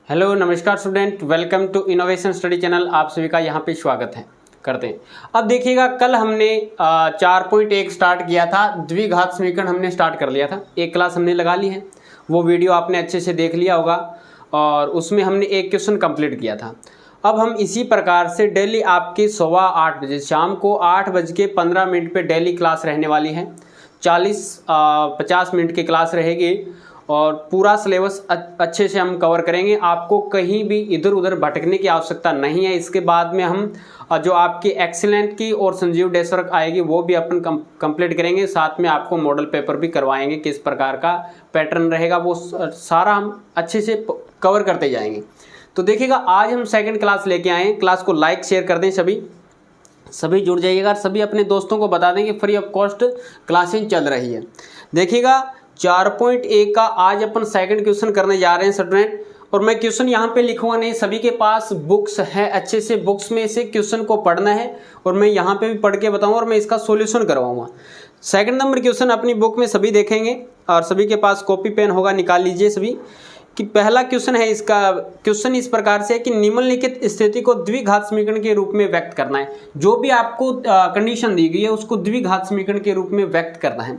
Hello नमस्कार student, welcome to innovation study channel. आप सभी का यहाँ पे स्वागत है करते हैं। अब देखिएगा, कल हमने 4.1 स्टार्ट किया था, द्विघात समीकरण हमने स्टार्ट कर लिया था। एक क्लास हमने लगा ली है, वो वीडियो आपने अच्छे से देख लिया होगा और उसमें हमने एक क्वेश्चन कंप्लीट किया था। अब हम इसी प्रकार से डेली आपके 8:15 बजे शाम को 8:15 पे डेली क्लास रहने वाली है। 50 मिनट की क्लास रहेगी और पूरा सिलेबस अच्छे से हम कवर करेंगे। आपको कहीं भी इधर उधर भटकने की आवश्यकता नहीं है। इसके बाद में हम जो आपकी एक्सीलेंट की और संजीव डेस्क वर्क आएगी वो भी अपन कंप्लीट करेंगे। साथ में आपको मॉडल पेपर भी करवाएंगे, किस प्रकार का पैटर्न रहेगा वो सारा हम अच्छे से कवर करते जाएंगे। तो देखिएगा, आज हम सेकंड क्लास लेके आए हैं। क्लास को लाइक शेयर कर दें, सभी जुड़ जाइएगा। सभी अपने दोस्तों को बता दें कि फ्री ऑफ कॉस्ट क्लासें चल रही है। देखिएगा, 4.1 का आज अपन सेकंड क्वेश्चन करने जा रहे हैं स्टूडेंट। और मैं क्वेश्चन यहाँ पे लिखूंगा नहीं, सभी के पास बुक्स है, अच्छे से बुक्स में से क्वेश्चन को पढ़ना है और मैं यहाँ पे भी पढ़ के बताऊंगा और मैं इसका सॉल्यूशन करवाऊंगा। सेकंड नंबर क्वेश्चन अपनी बुक में सभी देखेंगे और सभी के पास कॉपी पेन होगा, निकाल लीजिए सभी। कि पहला क्वेश्चन है, इसका क्वेश्चन इस प्रकार से है कि निम्नलिखित स्थिति को द्विघात समीकरण के रूप में व्यक्त करना है। जो भी आपको कंडीशन दी गई है उसको द्विघात समीकरण के रूप में व्यक्त करना है।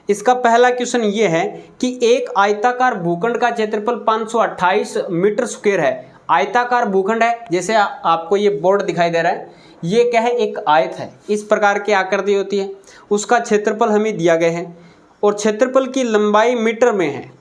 इसका पहला क्वेश्चन ये है कि एक आयताकार भूखंड का क्षेत्रफल 528 मीटर स्क्वायर है। आयताकार भूखंड है, जैसे आपको ये बोर्ड दिखाई दे रहा है, ये क्या है, एक आयत है, इस प्रकार की आकृति होती है। उसका क्षेत्रफल हमें दिया गया है और क्षेत्रफल की लंबाई मीटर में है।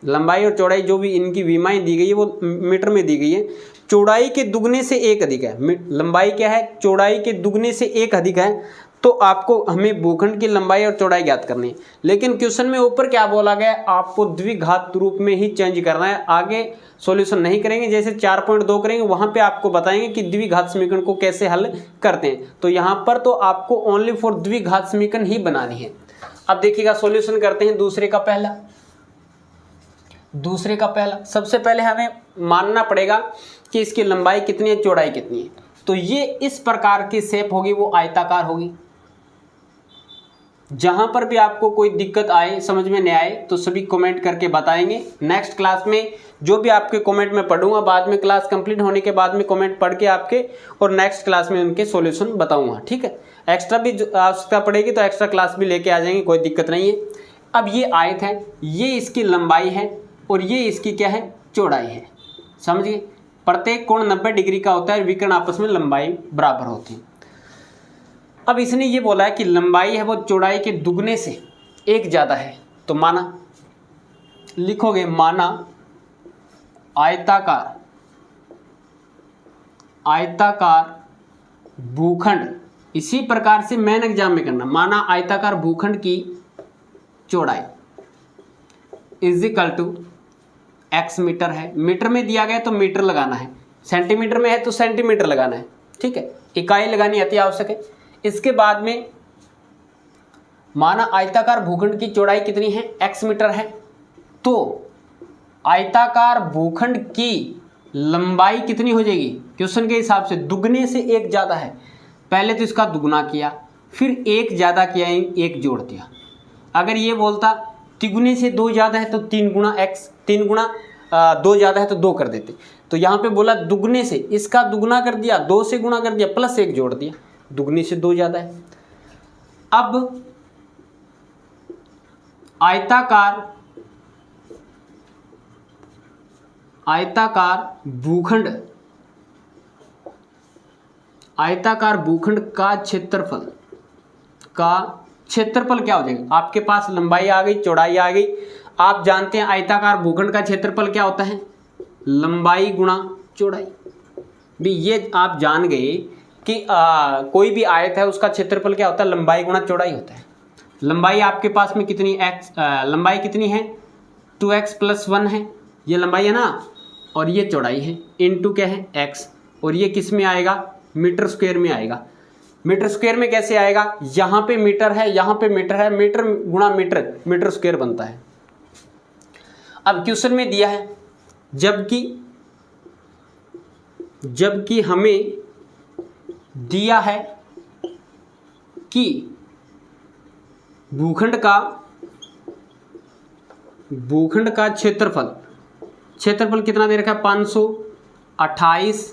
लंबाई और चौड़ाई जो भी इनकी विमाएं दी गई है वो मीटर में दी गई है। चौड़ाई के दुगने से एक अधिक है। लंबाई क्या है, चौड़ाई के दुगने से एक अधिक है। तो आपको हमें भूखंड की लंबाई और चौड़ाई ज्ञात करनी है। लेकिन क्वेश्चन में ऊपर क्या बोला गया, आपको द्विघात रूप में ही चेंज करना है। आगे सॉल्यूशन नहीं करेंगे, जैसे 4.2 करेंगे वहां पे आपको बताएंगे कि द्विघात समीकरण को कैसे हल करते हैं। तो यहाँ पर तो आपको ओनली फॉर द्विघात समीकरण ही बनानी है। अब देखिएगा, सॉल्यूशन करते हैं दूसरे का पहला। सबसे पहले हमें मानना पड़ेगा कि इसकी लंबाई कितनी है, चौड़ाई कितनी है। तो ये इस प्रकार की शेप होगी, वो आयताकार होगी। जहां पर भी आपको कोई दिक्कत आए, समझ में नहीं आए, तो सभी कमेंट करके बताएंगे। नेक्स्ट क्लास में जो भी आपके कमेंट में पढ़ूंगा, बाद में क्लास कंप्लीट होने के बाद में कमेंट पढ़ के आपके और नेक्स्ट क्लास में उनके सॉल्यूशन बताऊंगा। ठीक है, एक्स्ट्रा भी आवश्यकता पड़ेगी तो एक्स्ट्रा क्लास भी लेके आ जाएंगे, कोई दिक्कत नहीं है। अब ये आयत है, ये इसकी लंबाई है और ये इसकी क्या है, चौड़ाई है। समझिए, प्रत्येक कोण 90 डिग्री का होता है, विकर्ण आपस में लंबाई बराबर होती है। अब इसने ये बोला है कि लंबाई है वो चौड़ाई के दुगने से एक ज्यादा है। तो माना लिखोगे, माना आयताकार भूखंड, इसी प्रकार से मेन एग्जाम में करना। माना आयताकार भूखंड की चौड़ाई is equal to x metre है। मीटर में दिया गया तो मीटर लगाना है, सेंटीमीटर में है तो सेंटीमीटर लगाना है। ठीक है, इकाई लगानी अति आवश्यक है। इसके बाद में माना आयताकार भूखंड की चौड़ाई कितनी है, x मीटर है, तो आयताकार भूखंड की लंबाई कितनी हो जाएगी, क्वेश्चन के हिसाब से दुगने से एक ज्यादा है। पहले तो इसका दुगना किया, फिर एक ज्यादा किया, एक जोड़ दिया। अगर ये बोलता तिगुने से दो ज्यादा है तो 3 गुना x, 3 गुना 2 ज्यादा है तो 2 कर देते। तो यहाँ पे बोला दुगने से, इसका दुगना कर दिया, 2 से गुना कर दिया, प्लस 1 जोड़ दिया, दुगने से 2 ज्यादा है। अब आयताकार भूखंड का क्षेत्रफल क्या हो जाएगा। आपके पास लंबाई आ गई, चौड़ाई आ गई। आप जानते हैं आयताकार भूखंड का क्षेत्रफल क्या होता है, लंबाई गुणा चौड़ाई। भी ये आप जान गए कि कोई भी आयत है उसका क्षेत्रफल क्या होता है, लंबाई गुणा चौड़ाई होता है। लंबाई आपके पास में कितनी लंबाई कितनी है, 2x + 1 है, ये लंबाई है ना, और ये चौड़ाई है, इनटू क्या है, x। और ये किस में आएगा, मीटर स्क्वायर में आएगा। मीटर स्क्वायर में कैसे आएगा, यहां पे मीटर है, यहां पे मीटर है, मीटर गुणा मीटर, मीटर स्क्वायर बनता है। अब क्वेश्चन में दिया है, जबकि हमें दिया है कि भूखंड का क्षेत्रफल क्षेत्रफल कितना दे रखा है 528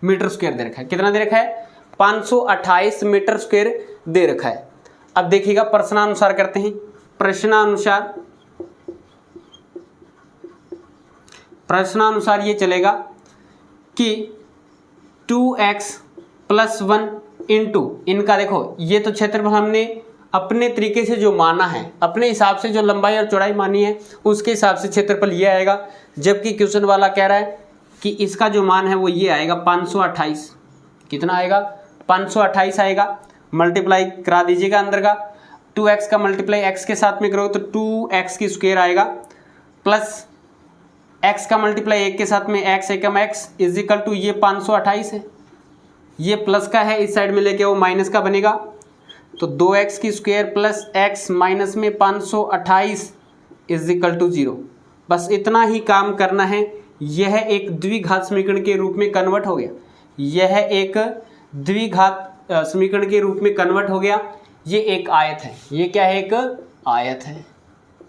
मीटर स्क्वायर दे रखा है। कितना दे रखा है 528 मीटर स्क्वायर दे रखा है। अब देखिएगा प्रश्नानुसार करते हैं। प्रश्नानुसार ये चलेगा कि 2x + 1 इंटू इनका, देखो ये तो क्षेत्रफल हमने अपने तरीके से जो माना है, अपने हिसाब से जो लंबाई और चौड़ाई मानी है उसके हिसाब से क्षेत्रफल ये आएगा, जबकि क्वेश्चन वाला कह रहा है कि इसका जो मान है वो ये आएगा 528। कितना आएगा 528 आएगा। मल्टीप्लाई करा दीजिएगा अंदर का, 2x का मल्टीप्लाई x के साथ में करोगे तो 2x की स्क्वायर आएगा, प्लस x का मल्टीप्लाई 1 के साथ में x Ekam x is equal to ये 528 है, ये प्लस का है इस साइड में लेके वो माइनस का बनेगा, तो 2x की स्क्वायर प्लस x माइनस में 528 इज इक्वल टू 0। बस इतना ही काम करना है। यह एक द्विघात समीकरण के रूप में कन्वर्ट हो गया। यह एक द्विघात समीकरण के रूप में कन्वर्ट हो गया। ये एक आयत है। ये क्या है एक आयत है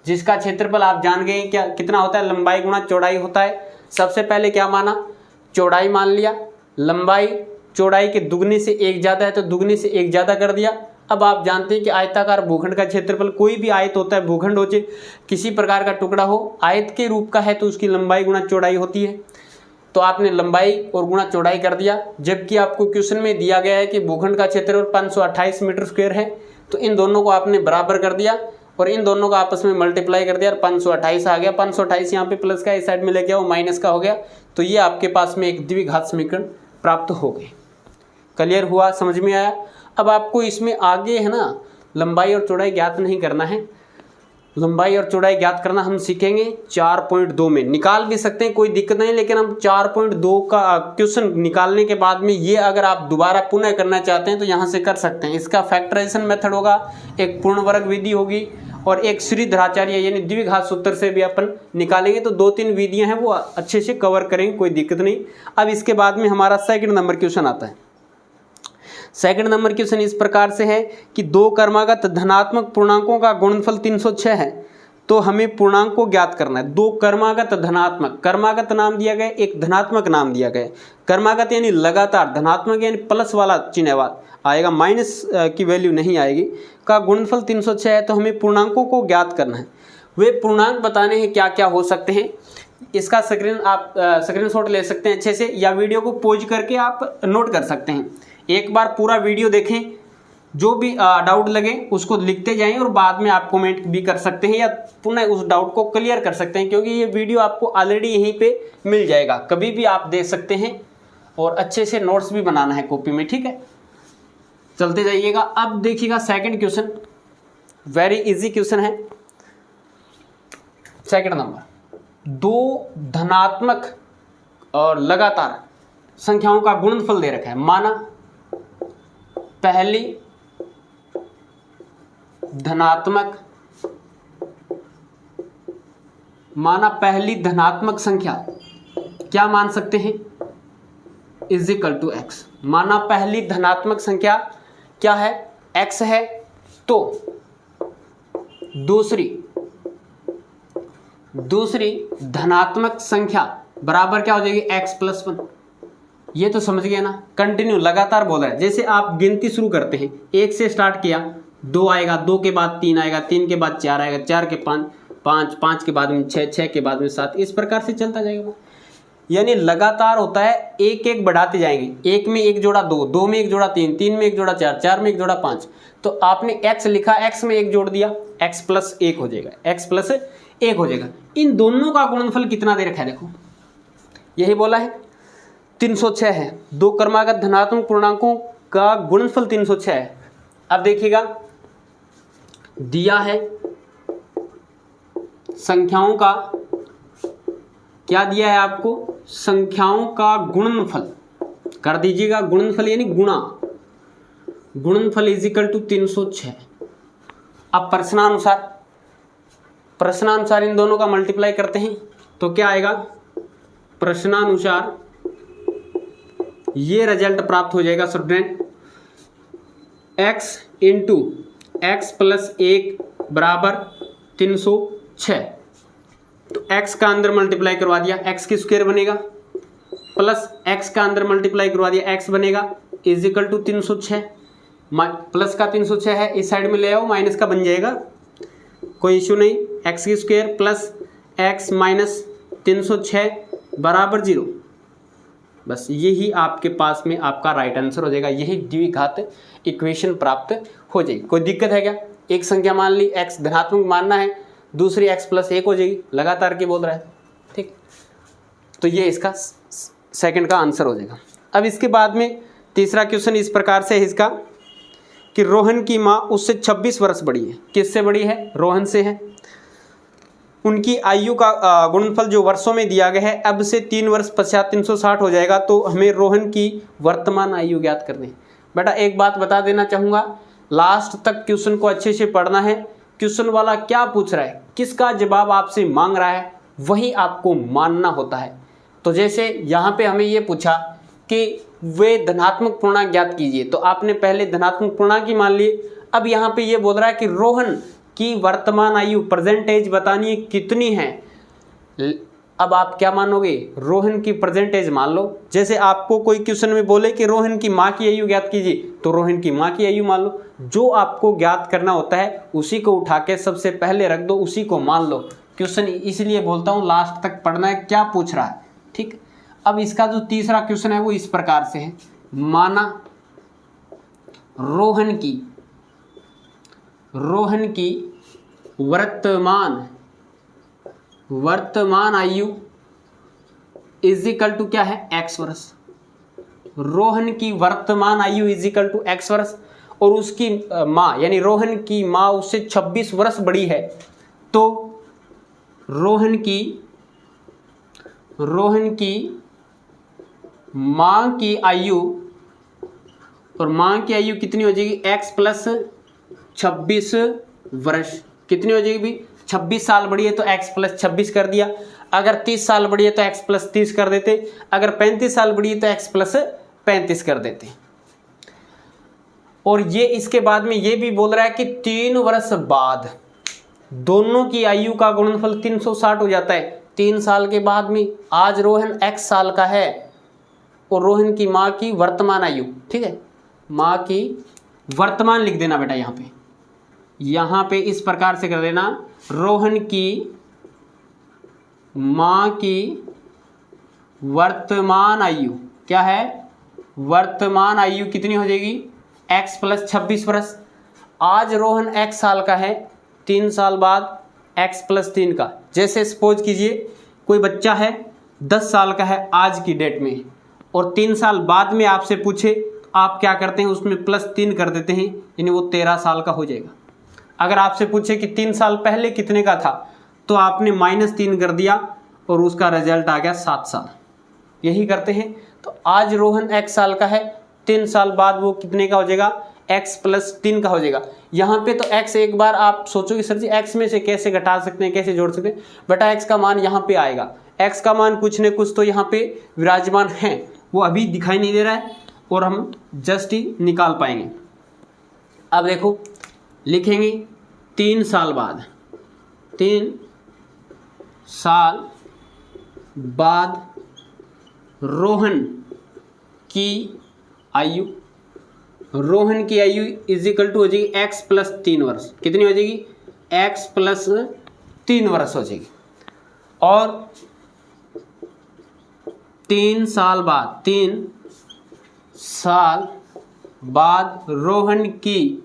जिसका क्षेत्रफल आप जान गए क्या कितना होता है, लंबाई गुणा चौड़ाई होता है। सबसे पहले क्या माना, चौड़ाई मान लिया, लंबाई चौड़ाई के दुगने से एक ज़्यादा है तो दुगने से एक ज़्यादा कर दिया। अब आप जानते हैं कि आयताकार भूखंड का क्षेत्रफल, कोई भी आयत होता है, भूखंड हो चाहे किसी प्रकार का टुकड़ा हो, आयत के रूप का है तो उसकी लंबाई गुणा चौड़ाई होती है। तो आपने लंबाई और गुणा चौड़ाई कर दिया, जबकि आपको क्वेश्चन में दिया गया है कि भूखंड का क्षेत्रफल 528 मीटर स्क्वायर है, तो इन दोनों को आपने बराबर कर दिया और इन दोनों को आपस में मल्टीप्लाई कर दिया और 528 आ गया। 528 यहाँ पे प्लस का इस साइड में लेके आओ माइनस का हो गया, तो ये आपके पास में एक द्विघात समीकरण प्राप्त हो गए। क्लियर हुआ, समझ में आया। अब आपको इसमें आगे है ना लंबाई और चौड़ाई ज्ञात नहीं करना है। लंबाई और चौड़ाई ज्ञात करना हम सीखेंगे 4.2 में, निकाल भी सकते हैं कोई दिक्कत नहीं, लेकिन हम 4.2 का क्वेश्चन निकालने के बाद में ये अगर आप दोबारा पुनः करना चाहते हैं तो यहाँ से कर सकते हैं। इसका फैक्टराइजेशन मेथड होगा, एक पूर्ण वर्ग विधि होगी और एक श्रीधराचार्य यानी द्विघात सूत्र से भी अपन निकालेंगे। तो 2-3 विधियाँ हैं वो अच्छे से कवर करेंगे, कोई दिक्कत नहीं। अब इसके बाद में हमारा सेकंड नंबर क्वेश्चन आता है। सेकंड नंबर क्वेश्चन इस प्रकार से है कि दो क्रमागत धनात्मक पूर्णांकों का गुणनफल 306 है, तो हमें पूर्णांक को ज्ञात करना है। दो क्रमागत धनात्मक, क्रमागत नाम दिया गया, एक धनात्मक नाम दिया गया। क्रमागत यानी लगातार, धनात्मक यानी प्लस वाला चिन्ह आएगा, माइनस की वैल्यू नहीं आएगी, का गुणनफल 306 है, तो हमें पूर्णांकों को ज्ञात करना है। वे पूर्णांक बताने हैं क्या क्या हो सकते हैं। इसका स्क्रीनशॉट ले सकते हैं अच्छे से, या वीडियो को पॉज करके आप नोट कर सकते हैं। एक बार पूरा वीडियो देखें, जो भी डाउट लगे उसको लिखते जाएं और बाद में आप कमेंट भी कर सकते हैं या पुनः उस डाउट को क्लियर कर सकते हैं, क्योंकि ये वीडियो आपको ऑलरेडी यहीं पे मिल जाएगा, कभी भी आप देख सकते हैं और अच्छे से नोट्स भी बनाना है कॉपी में, ठीक है। चलते जाइएगा। अब देखिएगा second question, very easy question है। सेकंड नंबर, दो धनात्मक और लगातार संख्याओं का गुणनफल दे रखा है। माना पहली धनात्मक संख्या क्या मान सकते हैं, इज इक्वल टू एक्स। माना पहली धनात्मक संख्या क्या है, एक्स है, तो दूसरी धनात्मक संख्या बराबर क्या हो जाएगी, एक्स प्लस 1। ये तो समझ गए ना, कंटिन्यू लगातार बोल रहा है। जैसे आप गिनती शुरू करते हैं, 1 से स्टार्ट किया, 2 आएगा, 2 के बाद 3 आएगा, 3 के बाद 4 आएगा, 4 के 5, 5 के बाद में 6, 6 के बाद में 7, इस प्रकार से चलता जाएगा। यानी लगातार होता है, एक एक बढ़ाते जाएंगे। 1 में 1 जोड़ा 2, 2 में 1 जोड़ा 3, 3 में 1 जोड़ा 4, 4 में 1 जोड़ा 5। तो आपने x लिखा, x में 1 जोड़ दिया, x प्लस 1 हो जाएगा, x प्लस 1 हो जाएगा। इन दोनों का गुणनफल कितना दे रखा है, देखो यही बोला है 306 है। दो क्रमागत धनात्मक पूर्णांकों का गुणनफल 306 है। अब देखिएगा, दिया है संख्याओं का, क्या दिया है आपको, संख्याओं का गुणनफल कर दीजिएगा। गुणनफल यानी गुणा, गुणनफल इज इक्वल टू 306। अब प्रश्नानुसार इन दोनों का मल्टीप्लाई करते हैं तो क्या आएगा, प्रश्नानुसार ये रिजल्ट प्राप्त हो जाएगा student, x into x plus 1 बराबर 306। तो x का अंदर मल्टीप्लाई करवा दिया x की स्क्वायर बनेगा, प्लस x का अंदर मल्टीप्लाई करवा दिया x बनेगा, इज इक्वल टू 306। प्लस का 306 है, इस साइड में ले आओ, माइनस का बन जाएगा, कोई इशू नहीं। x की स्क्वायर प्लस x माइनस 306 बराबर 0। बस यही आपके पास में आपका राइट आंसर हो जाएगा, यही द्विघात इक्वेशन प्राप्त हो जाएगी। कोई दिक्कत है क्या? एक संख्या मान ली, x धनात्मक मानना है, दूसरी x प्लस 1 हो जाएगी, लगातार की बोल रहा है, ठीक। तो ये इसका सेकंड का आंसर हो जाएगा। अब इसके बाद में तीसरा क्वेश्चन इस प्रकार से है इसका कि रोहन की माँ उससे 26 वर्ष बड़ी है। किससे बड़ी है? रोहन से है। उनकी आयु का गुणनफल जो वर्षों में दिया गया है, अब से 3 वर्ष पश्चात 360 हो जाएगा। तो हमें रोहन की वर्तमान आयु ज्ञात करनी है। बेटा एक बात बता देना चाहूँगा, लास्ट तक क्वेश्चन को अच्छे से पढ़ना है। क्वेश्चन वाला क्या पूछ रहा है, किसका जवाब आपसे मांग रहा है, वही आपको मानना होता है। तो जैसे यहाँ पे हमें ये पूछा कि वे धनात्मक पूर्णांक ज्ञात कीजिए, तो आपने पहले धनात्मक पूर्णांक ही मान लिए। अब यहाँ पे ये बोल रहा है कि रोहन की वर्तमान आयु प्रेजेंट एज बतानी है कितनी है। अब आप क्या मानोगे? रोहन की प्रेजेंट एज मान लो। जैसे आपको कोई क्वेश्चन में बोले कि रोहन की माँ की आयु ज्ञात कीजिए, तो रोहन की माँ की आयु मान लो। जो आपको ज्ञात करना होता है उसी को उठा के सबसे पहले रख दो, उसी को मान लो। क्वेश्चन इसलिए बोलता हूँ लास्ट तक पढ़ना है, क्या पूछ रहा है, ठीक। अब इसका जो तीसरा क्वेश्चन है वो इस प्रकार से है, माना रोहन की वर्तमान आयु इज इक्वल टू क्या है? x वर्ष। रोहन की वर्तमान आयु इज इक्वल टू x वर्ष, और उसकी माँ यानी रोहन की माँ उससे 26 वर्ष बड़ी है। तो रोहन की माँ की आयु, और माँ की आयु कितनी हो जाएगी? x प्लस 26 वर्ष। कितनी हो जाएगी भी? 26 साल बड़ी है तो x प्लस 26 कर दिया। अगर 30 साल बड़ी है तो x प्लस 30 कर देते। अगर 35 साल बड़ी है तो x प्लस 35 कर देते। और ये इसके बाद में ये भी बोल रहा है कि 3 वर्ष बाद दोनों की आयु का गुणनफल 360 हो जाता है। 3 साल के बाद में, आज रोहन x साल का है और रोहन की माँ की वर्तमान आयु, ठीक है, माँ की वर्तमान लिख देना बेटा यहाँ पे इस प्रकार से कर देना, रोहन की माँ की वर्तमान आयु क्या है? वर्तमान आयु कितनी हो जाएगी? x प्लस 26 वर्ष। आज रोहन x साल का है, 3 साल बाद x प्लस 3 का। जैसे सपोज कीजिए कोई बच्चा है 10 साल का है आज की डेट में, और 3 साल बाद में आपसे पूछे, आप क्या करते हैं? उसमें प्लस 3 कर देते हैं, यानी वो 13 साल का हो जाएगा। अगर आपसे पूछे कि 3 साल पहले कितने का था, तो आपने -3 कर दिया और उसका रिजल्ट आ गया 7 साल। यही करते हैं। तो आज रोहन x साल का है, 3 साल बाद वो कितने का हो जाएगा? x प्लस 3 का हो जाएगा। यहाँ पे तो x एक बार आप सोचोगे सर जी x में से कैसे घटा सकते हैं, कैसे जोड़ सकते हैं? बेटा x का मान यहाँ पे आएगा। x का मान कुछ न कुछ तो यहाँ पे विराजमान है, वो अभी दिखाई नहीं दे रहा है और हम जस्ट ही निकाल पाएंगे। अब देखो लिखेंगे 3 साल बाद, 3 साल बाद रोहन की आयु इज इक्वल टू हो जाएगी x प्लस 3 वर्ष। कितनी हो जाएगी? x प्लस 3 वर्ष हो जाएगी। और 3 साल बाद रोहन की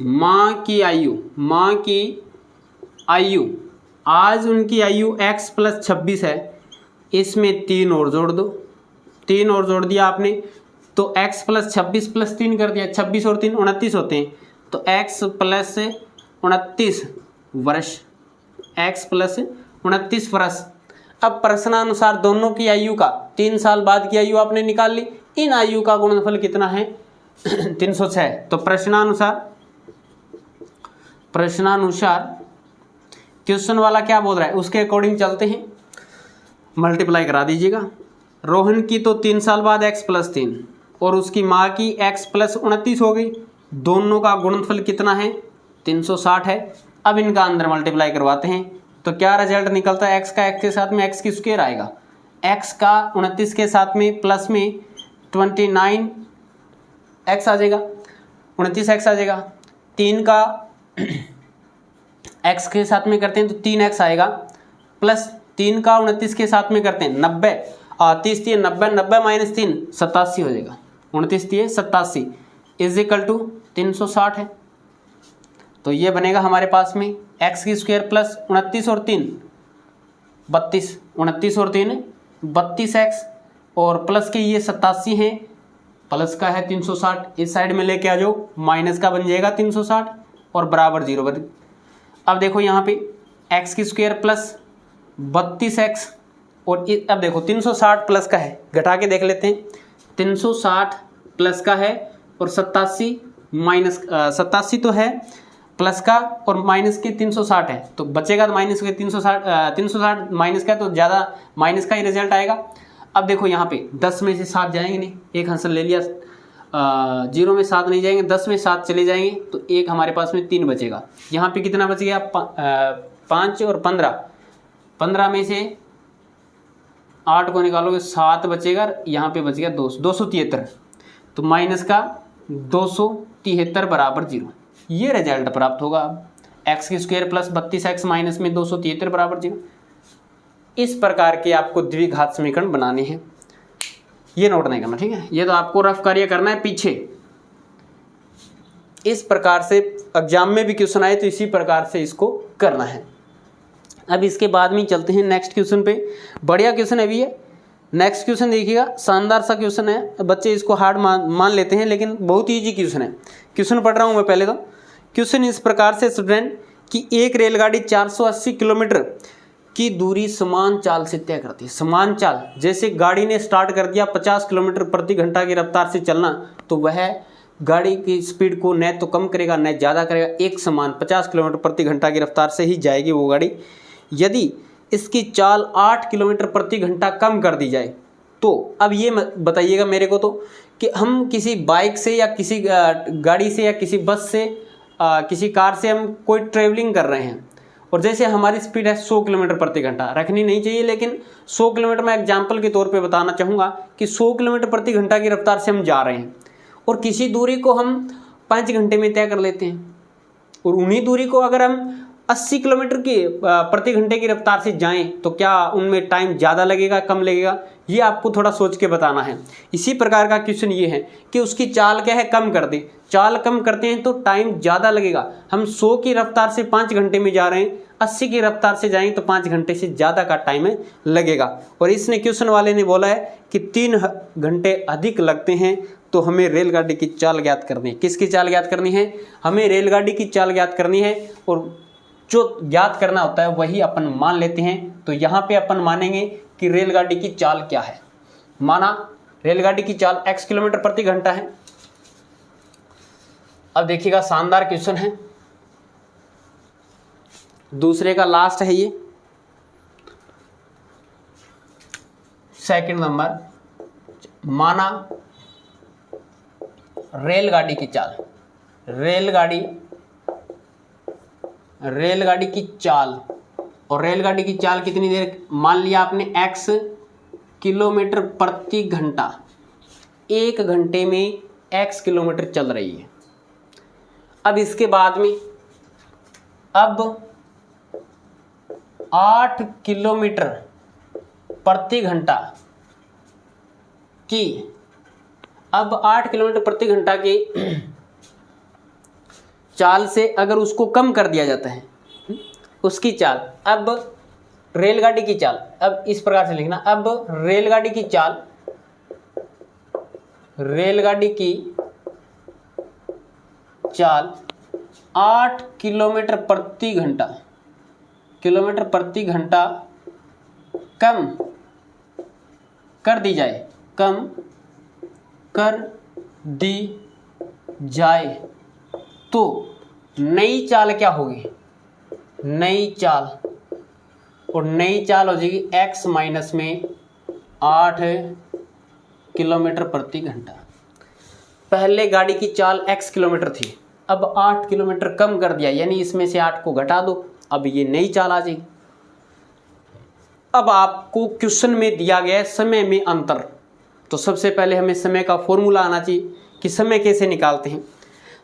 माँ की आयु, आज उनकी आयु x प्लस 26 है, इसमें 3 और जोड़ दो। 3 और जोड़ दिया आपने तो x प्लस 26 प्लस 3 कर दिया, 26 और 3 29 होते हैं, तो x प्लस 29 वर्ष, x प्लस 29 वर्ष। अब प्रश्नानुसार दोनों की आयु का 3 साल बाद की आयु आपने निकाल ली, इन आयु का गुणनफल कितना है? 306। तो प्रश्नानुसार क्वेश्चन वाला क्या बोल रहा है उसके अकॉर्डिंग चलते हैं, मल्टीप्लाई करा दीजिएगा। रोहन की तो 3 साल बाद x प्लस 3 और उसकी माँ की x प्लस 29 हो गई, दोनों का गुणनफल कितना है? 360 है। अब इनका अंदर मल्टीप्लाई करवाते हैं, तो क्या रिजल्ट निकलता है, x का x के साथ में x की स्क्वायर आएगा, x का 29 के साथ में प्लस में 29x आ जाएगा, 29x आ जाएगा। 3 का x के साथ में करते हैं तो 3x आएगा, प्लस 3 का 29 के साथ में करते हैं 90, 30 3 90, 90 माइनस 3 87 हो जाएगा, 29 3 87 इज इक्वल टू 360 है। तो ये बनेगा हमारे पास में x की स्क्वायर प्लस 29 और 3 32, 29 और 3 32x और प्लस के ये 87 हैं, प्लस का है 360, इस साइड में लेके आ जाओ, माइनस का बन जाएगा 360 और बराबर 0 बन। अब देखो यहाँ पे x की स्क्वायर प्लस 32x और अब देखो 360 प्लस का है, घटा के देख लेते हैं, 360 प्लस का है और 87 माइनस 87 तो है प्लस का और माइनस के 360 है, तो बचेगा तो माइनस के 360 माइनस का, तो ज़्यादा माइनस का ही रिजल्ट आएगा। अब देखो यहाँ पे 10 में से 7 जाएंगे नहीं, एक आंसर ले लिया, 0 में 7 नहीं जाएंगे, 10 में 7 चले जाएंगे तो एक हमारे पास में 3 बचेगा। यहाँ पे कितना बच गया, 5 और 15, 15 में से 8 को निकालोगे 7 बचेगा, यहाँ पे बच गया 273, तो माइनस का 273 बराबर 0, ये रिजल्ट प्राप्त होगा। अब x की स्क्वायर प्लस 32x माइनस में 273 बराबर 0। इस प्रकार के आपको द्विघात समीकरण बनाने हैं, ये नोट नहीं करना, ठीक है, ये तो आपको रफ कार्य करना है पीछे। इस प्रकार से एग्जाम में भी क्वेश्चन आए तो इसी प्रकार से इसको करना है। अब इसके बाद में चलते हैं नेक्स्ट क्वेश्चन पे, बढ़िया क्वेश्चन है भी है। नेक्स्ट क्वेश्चन देखिएगा, शानदार सा क्वेश्चन है, बच्चे इसको हार्ड मान लेते हैं लेकिन बहुत ईजी क्वेश्चन है। क्वेश्चन पढ़ रहा हूँ मैं पहले तो। क्वेश्चन इस प्रकार से स्टूडेंट कि एक रेलगाड़ी 480 किलोमीटर की दूरी समान चाल से तय करती है। समान चाल, जैसे गाड़ी ने स्टार्ट कर दिया 50 किलोमीटर प्रति घंटा की रफ्तार से चलना, तो वह गाड़ी की स्पीड को न तो कम करेगा न ज़्यादा करेगा, एक समान 50 किलोमीटर प्रति घंटा की रफ्तार से ही जाएगी वो गाड़ी। यदि इसकी चाल 8 किलोमीटर प्रति घंटा कम कर दी जाए तो अब ये बताइएगा मेरे को तो कि हम किसी बाइक से या किसी गाड़ी से या किसी बस से किसी कार से हम कोई ट्रेवलिंग कर रहे हैं और जैसे हमारी स्पीड है 100 किलोमीटर प्रति घंटा, रखनी नहीं चाहिए लेकिन 100 किलोमीटर मैं एग्जाम्पल के तौर पे बताना चाहूँगा कि 100 किलोमीटर प्रति घंटा की रफ्तार से हम जा रहे हैं और किसी दूरी को हम 5 घंटे में तय कर लेते हैं और उन्हीं दूरी को अगर हम 80 किलोमीटर की प्रति घंटे की रफ्तार से जाएं तो क्या उनमें टाइम ज़्यादा लगेगा कम लगेगा, ये आपको थोड़ा सोच के बताना है। इसी प्रकार का क्वेश्चन ये है कि उसकी चाल क्या है, कम कर दे, चाल कम करते हैं तो टाइम ज़्यादा लगेगा। हम 100 की रफ्तार से 5 घंटे में जा रहे हैं, 80 की रफ्तार से जाएं तो 5 घंटे से ज़्यादा का टाइम लगेगा। और इसने क्वेश्चन वाले ने बोला है कि 3 घंटे अधिक लगते हैं तो हमें रेलगाड़ी की चाल ज्ञात करनी है। किसकी चाल ज्ञात करनी है? हमें रेलगाड़ी की चाल ज्ञात करनी है और जो ज्ञात करना होता है वही अपन मान लेते हैं। तो यहाँ पे अपन मानेंगे कि रेलगाड़ी की चाल क्या है। माना रेलगाड़ी की चाल x किलोमीटर प्रति घंटा है। अब देखिएगा शानदार क्वेश्चन है, दूसरे का लास्ट है ये, सेकंड नंबर। माना रेलगाड़ी की चाल, रेलगाड़ी की चाल, और रेलगाड़ी की चाल कितनी देर मान लिया आपने, x किलोमीटर प्रति घंटा, 1 घंटे में x किलोमीटर चल रही है। अब इसके बाद में अब 8 किलोमीटर प्रति घंटा की, अब 8 किलोमीटर प्रति घंटा की चाल से अगर उसको कम कर दिया जाता है, उसकी चाल, अब रेलगाड़ी की चाल, अब इस प्रकार से लिखना, अब रेलगाड़ी की चाल, रेलगाड़ी की चाल 8 किलोमीटर प्रति घंटा, किलोमीटर प्रति घंटा कम कर दी जाए, कम कर दी जाए तो नई चाल क्या होगी, नई चाल, और नई चाल हो जाएगी x माइनस में 8 किलोमीटर प्रति घंटा। पहले गाड़ी की चाल x किलोमीटर थी, अब 8 किलोमीटर कम कर दिया, यानी इसमें से 8 को घटा दो, अब ये नई चाल आ जाएगी। अब आपको क्वेश्चन में दिया गया है समय में अंतर, तो सबसे पहले हमें समय का फॉर्मूला आना चाहिए कि समय कैसे निकालते हैं।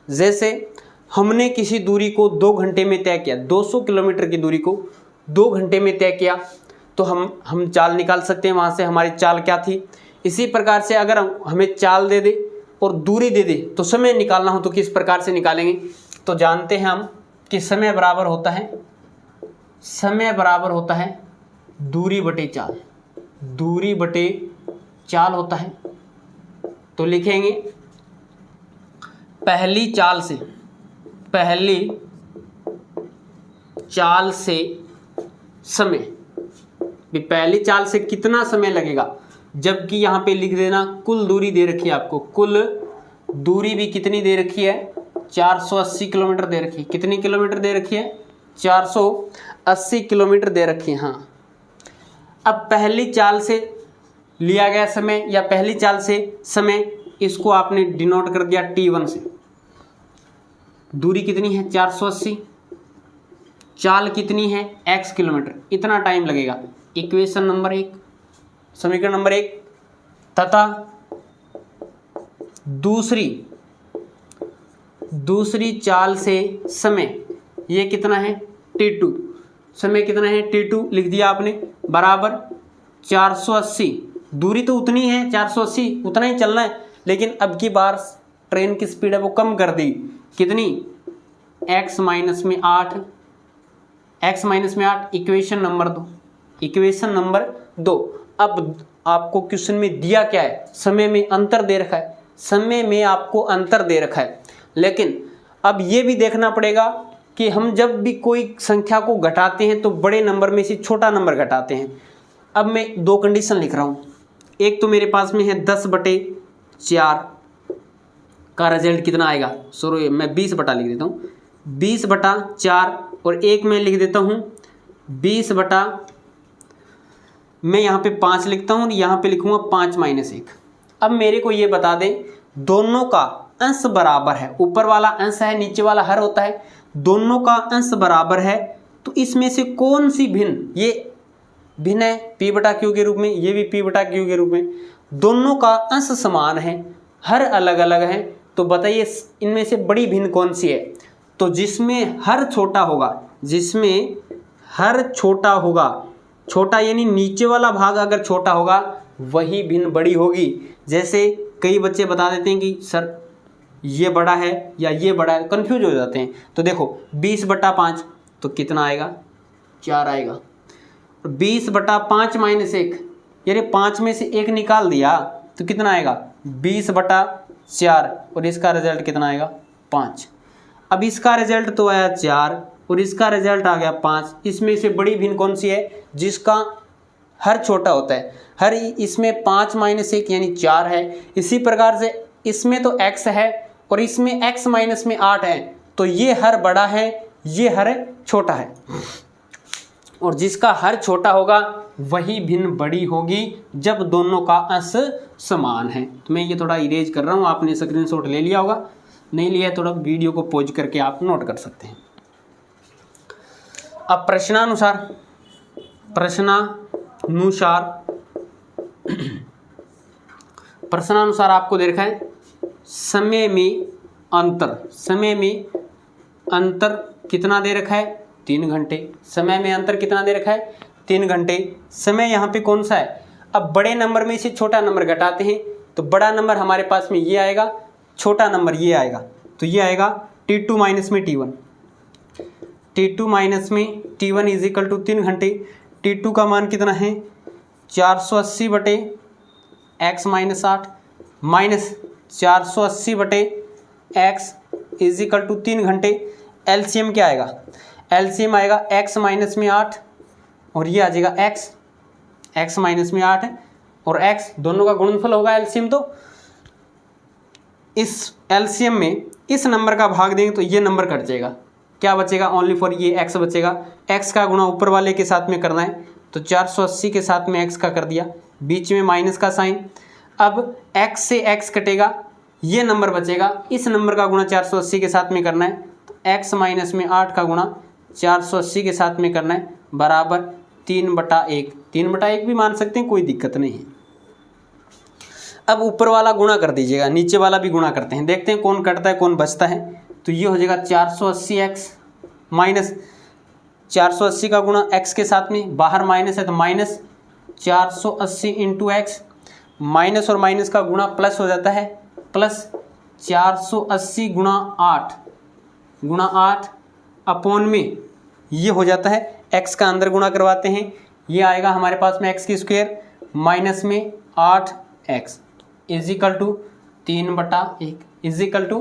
जैसे हमने किसी दूरी को 2 घंटे में तय किया, 200 किलोमीटर की दूरी को 2 घंटे में तय किया, तो हम चाल निकाल सकते हैं वहाँ से हमारी चाल क्या थी। इसी प्रकार से अगर हमें चाल दे दे और दूरी दे दे तो समय निकालना हो तो किस प्रकार से निकालेंगे। तो जानते हैं हम कि समय बराबर होता है दूरी बटे चाल, दूरी बटे चाल होता है। तो लिखेंगे पहली चाल से समय, पहली चाल से कितना समय लगेगा, जबकि यहाँ पे लिख देना कुल दूरी दे रखी है आपको, कुल दूरी भी कितनी दे रखी है 480 किलोमीटर दे रखी है। कितनी किलोमीटर दे रखी है 480 किलोमीटर दे रखी है। हाँ, अब पहली चाल से लिया गया समय या पहली चाल से समय, इसको आपने डिनोट कर दिया T1 से। दूरी कितनी है 480, चाल कितनी है x किलोमीटर, इतना टाइम लगेगा। इक्वेशन नंबर 1, समीकरण नंबर 1 तथा दूसरी चाल से समय ये कितना है T2, समय कितना है T2 लिख दिया आपने, बराबर 480। दूरी तो उतनी है 480, उतना ही चलना है, लेकिन अब की बार ट्रेन की स्पीड है वो कम कर दी, कितनी x माइनस में 8, इक्वेशन नंबर 2। अब आपको क्वेश्चन में दिया क्या है, समय में अंतर दे रखा है, समय में आपको अंतर दे रखा है, लेकिन अब ये भी देखना पड़ेगा कि हम जब भी कोई संख्या को घटाते हैं तो बड़े नंबर में से छोटा नंबर घटाते हैं। अब मैं 2 कंडीशन लिख रहा हूँ, एक तो मेरे पास में है 10/4 का रिजल्ट कितना आएगा, सॉरी मैं 20 लिख देता हूँ, 20/4, और एक मैं लिख देता हूँ 20 मैं यहाँ पे 5 लिखता हूँ, यहाँ पे लिखूँगा 5 - 1। अब मेरे को ये बता दें दोनों का अंश बराबर है, ऊपर वाला अंश है नीचे वाला हर होता है, दोनों का अंश बराबर है, तो इसमें से कौन सी भिन्न, ये भिन्न है P/Q के रूप में, ये भी P/Q के रूप में, दोनों का अंश समान है, हर अलग अलग है, तो बताइए इनमें से बड़ी भिन्न कौन सी है। तो जिसमें हर छोटा होगा, छोटा यानी नीचे वाला भाग अगर छोटा होगा वही भिन्न बड़ी होगी। जैसे कई बच्चे बता देते हैं कि सर ये बड़ा है या ये बड़ा है, कंफ्यूज हो जाते हैं। तो देखो 20/5 तो कितना आएगा 4 आएगा, 20/5 - 1 यानी 5 में से 1 निकाल दिया तो कितना आएगा 20/4, और इसका रिजल्ट कितना आएगा 5। अब इसका रिजल्ट तो आया 4 और इसका रिजल्ट आ गया 5, इसमें से बड़ी भिन्न कौन सी है, जिसका हर छोटा होता है, हर इसमें 5 - 1 यानी 4 है। इसी प्रकार से इसमें तो x है और इसमें x माइनस में 8 है, तो ये हर बड़ा है, ये हर छोटा है, और जिसका हर छोटा होगा वही भिन्न बड़ी होगी जब दोनों का अंश समान है। तो मैं ये थोड़ा इरेज कर रहा हूँ, आपने स्क्रीनशॉट ले लिया होगा, नहीं लिया थोड़ा वीडियो को पॉज करके आप नोट कर सकते हैं। अब प्रश्नानुसार आपको दे रखा है समय में अंतर कितना दे रखा है 3 घंटे। समय में अंतर कितना दे रखा है 3 घंटे। समय यहाँ पे कौन सा है, अब बड़े नंबर में से छोटा नंबर घटाते हैं तो बड़ा नंबर हमारे पास में ये आएगा, छोटा नंबर ये आएगा, तो ये आएगा T2 माइनस में T1, T2 माइनस में T1 इज इक्वल टू 3 घंटे। T2 का मान कितना है 480/x minus 8 minus 480/x is equal to 3 घंटे। एलसीएम क्या आएगा, एलसीएम आएगा x माइनस में 8 और ये आ जाएगा x माइनस में 8 और x दोनों का गुणनफल होगा एलसीएम। तो इस एलसीएम में इस नंबर का भाग देंगे तो ये नंबर कट जाएगा, क्या बचेगा ओनली फॉर ये x बचेगा। x का गुणा ऊपर वाले के साथ में करना है तो 480 के साथ में x का कर दिया, बीच में माइनस का साइन। अब x से x कटेगा, ये नंबर बचेगा, इस नंबर का गुणा 480 के साथ में करना है तो x माइनस में 8 का गुणा 480 के साथ में करना है बराबर 3/1। 3/1 भी मान सकते हैं, कोई दिक्कत नहीं है। अब ऊपर वाला गुणा कर दीजिएगा, नीचे वाला भी गुणा करते हैं, देखते हैं कौन कटता है कौन बचता है। तो ये हो जाएगा 480x माइनस 480 का गुणा x के साथ में, बाहर माइनस है तो माइनस 480 इंटू एक्स, माइनस और माइनस का गुणा प्लस हो जाता है, प्लस 480 गुणा 8 अपॉन में ये हो जाता है x का अंदर गुणा करवाते हैं, ये आएगा हमारे पास में x की स्क्वायर माइनस में 8x is equal to 3/1 is equal to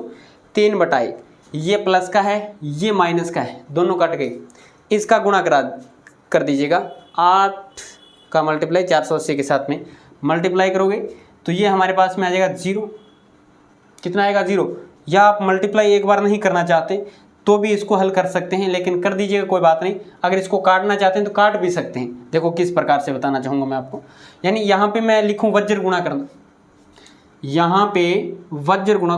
3/1। ये प्लस का है ये माइनस का है, दोनों कट गए, इसका गुणा कर दीजिएगा 8 का मल्टीप्लाई 480 के साथ में मल्टीप्लाई करोगे तो ये हमारे पास में आ जाएगा 0। कितना आएगा 0। या आप मल्टीप्लाई एक बार नहीं करना चाहते तो भी इसको हल कर सकते हैं, लेकिन कर दीजिएगा कोई बात नहीं। अगर इसको काटना चाहते हैं तो काट भी सकते हैं। देखो किस प्रकार से बताना चाहूँगा मैं आपको, यानी यहाँ पे मैं लिखूँ वज्र गुणा करना, यहाँ पे वज्र गुणा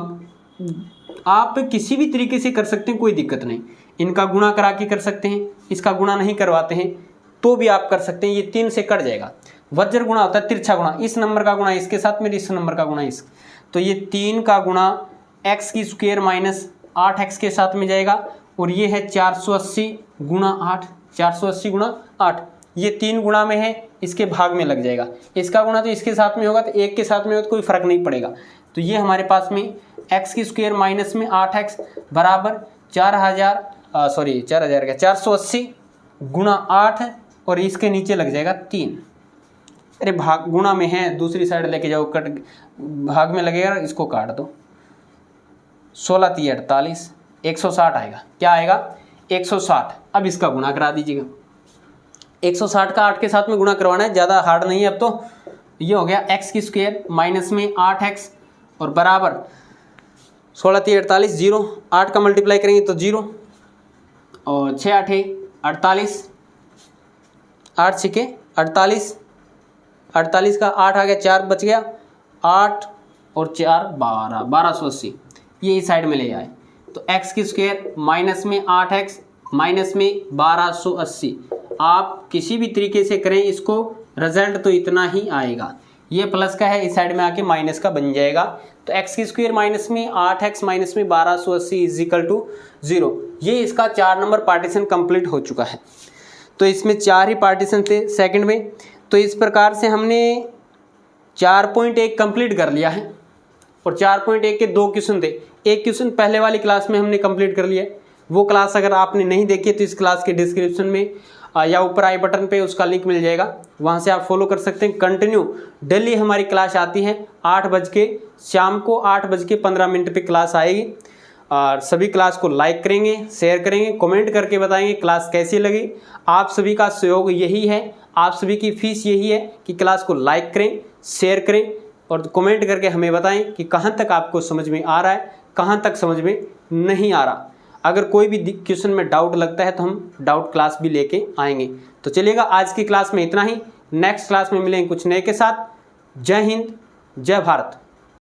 आप किसी भी तरीके से कर सकते हैं, कोई दिक्कत नहीं। इनका गुणा करा के कर सकते हैं, इसका गुणा नहीं करवाते हैं तो भी आप कर सकते हैं। ये 3 से कट जाएगा। वज्र गुणा होता है तिरछा गुणा, इस नंबर का गुणा इसके साथ में, इस नंबर का गुणा इस, तो ये 3 का गुणा x की स्क्वायर माइनस 8x के साथ में जाएगा, और ये है 480 गुणा 8, 480 गुणा 8, ये 3 गुणा में है, इसके भाग में लग जाएगा। इसका गुणा तो इसके साथ में होगा तो एक के साथ में हो तो कोई फर्क नहीं पड़ेगा। तो ये हमारे पास में x की स्क्वायर माइनस में 8x बराबर 480 गुणा 8 और इसके नीचे लग जाएगा 3। अरे भाग गुणा में है, दूसरी साइड लेके जाओ, कट भाग में लगेगा, इसको काट दो। 16 × 48 160 आएगा। क्या आएगा 160। अब इसका गुणा करा दीजिएगा। 160 का 8 के साथ में गुणा करवाना है, ज़्यादा हार्ड नहीं है। अब तो ये हो गया x की स्क्वायर माइनस में 8x और बराबर 16 × 48 0, 8 का मल्टीप्लाई करेंगे तो 0 और 6 × 8 48, 8 × 48, 48 का 8 आ गया, 4 बच गया, 8 और 4 12, 1280। ये इस साइड में ले आए तो x की स्क्वायर माइनस में 8x माइनस में 1280। आप किसी भी तरीके से करें इसको, रिजल्ट तो इतना ही आएगा। ये प्लस का है, इस साइड में आके माइनस का बन जाएगा। तो x की स्क्वायर माइनस में 8x माइनस में 1280 इजिकल टू 0। ये इसका 4 नंबर पार्टीशन कंप्लीट हो चुका है। तो इसमें 4 ही पार्टीशन थे सेकंड में। तो इस प्रकार से हमने 4.1 कंप्लीट कर लिया है, और 4.1 के 2 क्वेश्चन थे। एक क्वेश्चन पहले वाली क्लास में हमने कंप्लीट कर लिया है। वो क्लास अगर आपने नहीं देखी तो इस क्लास के डिस्क्रिप्शन में या ऊपर आई बटन पे उसका लिंक मिल जाएगा, वहाँ से आप फॉलो कर सकते हैं। कंटिन्यू डेली हमारी क्लास आती है 8 बज के, शाम को 8:15 पे क्लास आएगी। और सभी क्लास को लाइक करेंगे, शेयर करेंगे, कमेंट करके बताएंगे क्लास कैसी लगी। आप सभी का सहयोग यही है, आप सभी की फीस यही है कि क्लास को लाइक करें, शेयर करें और कमेंट करके हमें बताएं कि कहाँ तक आपको समझ में आ रहा है, कहाँ तक समझ में नहीं आ रहा। अगर कोई भी क्वेश्चन में डाउट लगता है तो हम डाउट क्लास भी लेके आएंगे। तो चलिएगा, आज की क्लास में इतना ही। नेक्स्ट क्लास में मिलेंगे कुछ नए के साथ। जय हिंद, जय भारत।